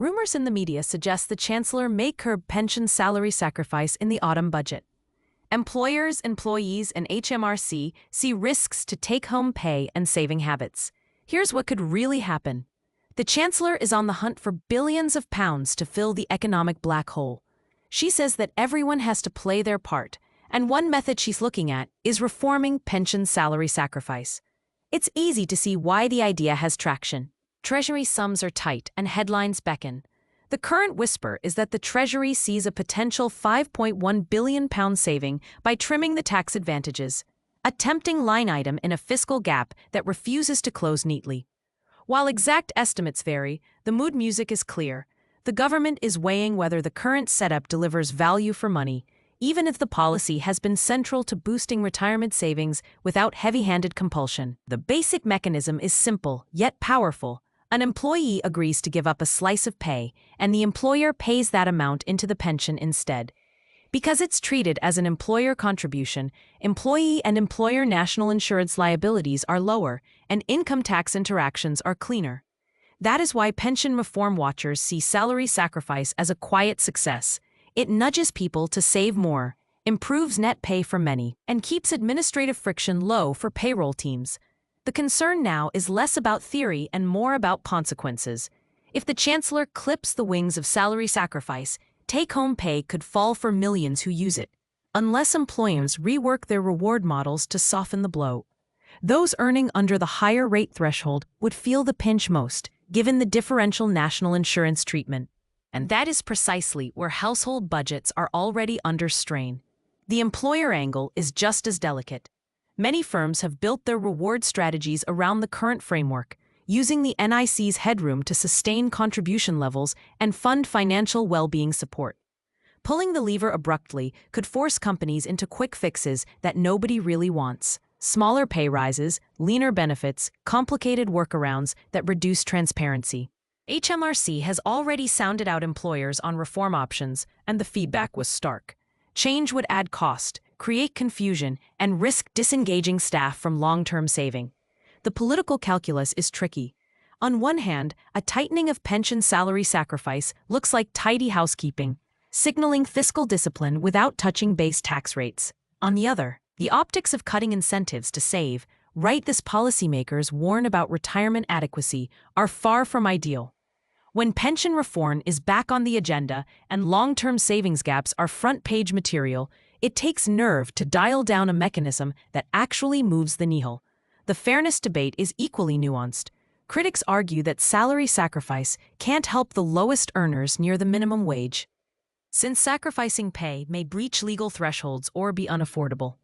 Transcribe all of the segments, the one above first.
Rumors in the media suggest the Chancellor may curb pension salary sacrifice in the autumn budget. Employers, employees, and HMRC see risks to take-home pay and saving habits. Here's what could really happen. The Chancellor is on the hunt for billions of pounds to fill the economic black hole. She says that everyone has to play their part, and one method she's looking at is reforming pension salary sacrifice. It's easy to see why the idea has traction. Treasury sums are tight and headlines beckon. The current whisper is that the Treasury sees a potential £5.1 billion saving by trimming the tax advantages, a tempting line item in a fiscal gap that refuses to close neatly. While exact estimates vary, the mood music is clear. The government is weighing whether the current setup delivers value for money, even if the policy has been central to boosting retirement savings without heavy-handed compulsion. The basic mechanism is simple, yet powerful. An employee agrees to give up a slice of pay, and the employer pays that amount into the pension instead. Because it's treated as an employer contribution, employee and employer national insurance liabilities are lower, and income tax interactions are cleaner. That is why pension reform watchers see salary sacrifice as a quiet success. It nudges people to save more, improves net pay for many, and keeps administrative friction low for payroll teams. The concern now is less about theory and more about consequences. If the Chancellor clips the wings of salary sacrifice, take-home pay could fall for millions who use it, unless employers rework their reward models to soften the blow. Those earning under the higher rate threshold would feel the pinch most, given the differential national insurance treatment. And that is precisely where household budgets are already under strain. The employer angle is just as delicate. Many firms have built their reward strategies around the current framework, using the NIC's headroom to sustain contribution levels and fund financial well-being support. Pulling the lever abruptly could force companies into quick fixes that nobody really wants. Smaller pay rises, leaner benefits, complicated workarounds that reduce transparency. HMRC has already sounded out employers on reform options, and the feedback was stark. Change would add cost, create confusion, and risk disengaging staff from long-term saving. The political calculus is tricky. On one hand, a tightening of pension salary sacrifice looks like tidy housekeeping, signaling fiscal discipline without touching base tax rates. On the other, the optics of cutting incentives to save, right as policymakers warn about retirement adequacy, are far from ideal. When pension reform is back on the agenda and long-term savings gaps are front-page material, it takes nerve to dial down a mechanism that actually moves the needle. The fairness debate is equally nuanced. Critics argue that salary sacrifice can't help the lowest earners near the minimum wage, since sacrificing pay may breach legal thresholds or be unaffordable.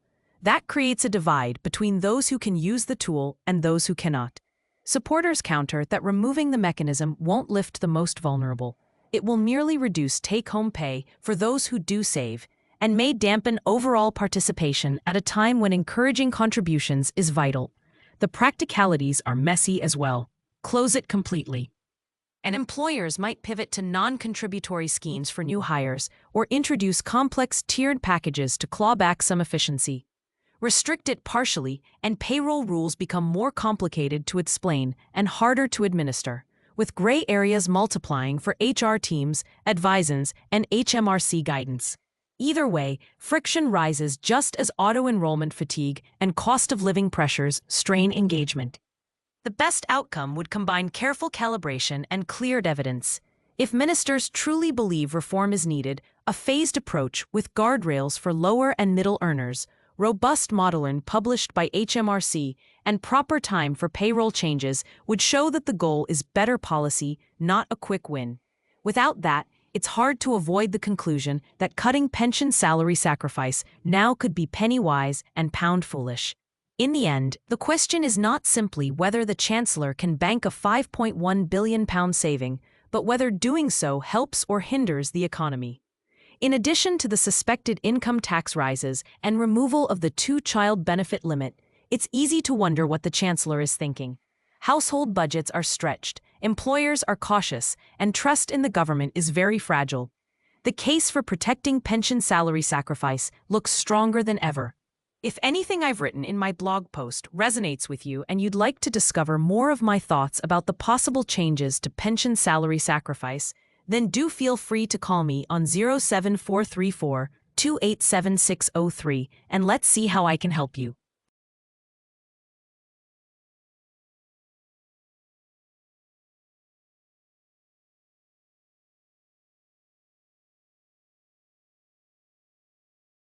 That creates a divide between those who can use the tool and those who cannot. Supporters counter that removing the mechanism won't lift the most vulnerable. It will merely reduce take-home pay for those who do save, and may dampen overall participation at a time when encouraging contributions is vital. The practicalities are messy as well. Close it completely. And employers might pivot to non-contributory schemes for new hires or introduce complex tiered packages to claw back some efficiency. Restrict it partially, and payroll rules become more complicated to explain and harder to administer, with gray areas multiplying for HR teams, advisors, and HMRC guidance. Either way, friction rises just as auto-enrollment fatigue and cost-of-living pressures strain engagement. The best outcome would combine careful calibration and cleared evidence. If ministers truly believe reform is needed, a phased approach with guardrails for lower and middle earners, robust modeling published by HMRC, and proper time for payroll changes would show that the goal is better policy, not a quick win. Without that, it's hard to avoid the conclusion that cutting pension salary sacrifice now could be penny-wise and pound-foolish. In the end, the question is not simply whether the Chancellor can bank a £5.1 billion saving, but whether doing so helps or hinders the economy. In addition to the suspected income tax rises and removal of the two-child benefit limit, it's easy to wonder what the Chancellor is thinking. Household budgets are stretched, employers are cautious, and trust in the government is very fragile. The case for protecting pension salary sacrifice looks stronger than ever. If anything I've written in my blog post resonates with you and you'd like to discover more of my thoughts about the possible changes to pension salary sacrifice, then do feel free to call me on 07434 287603 and let's see how I can help you.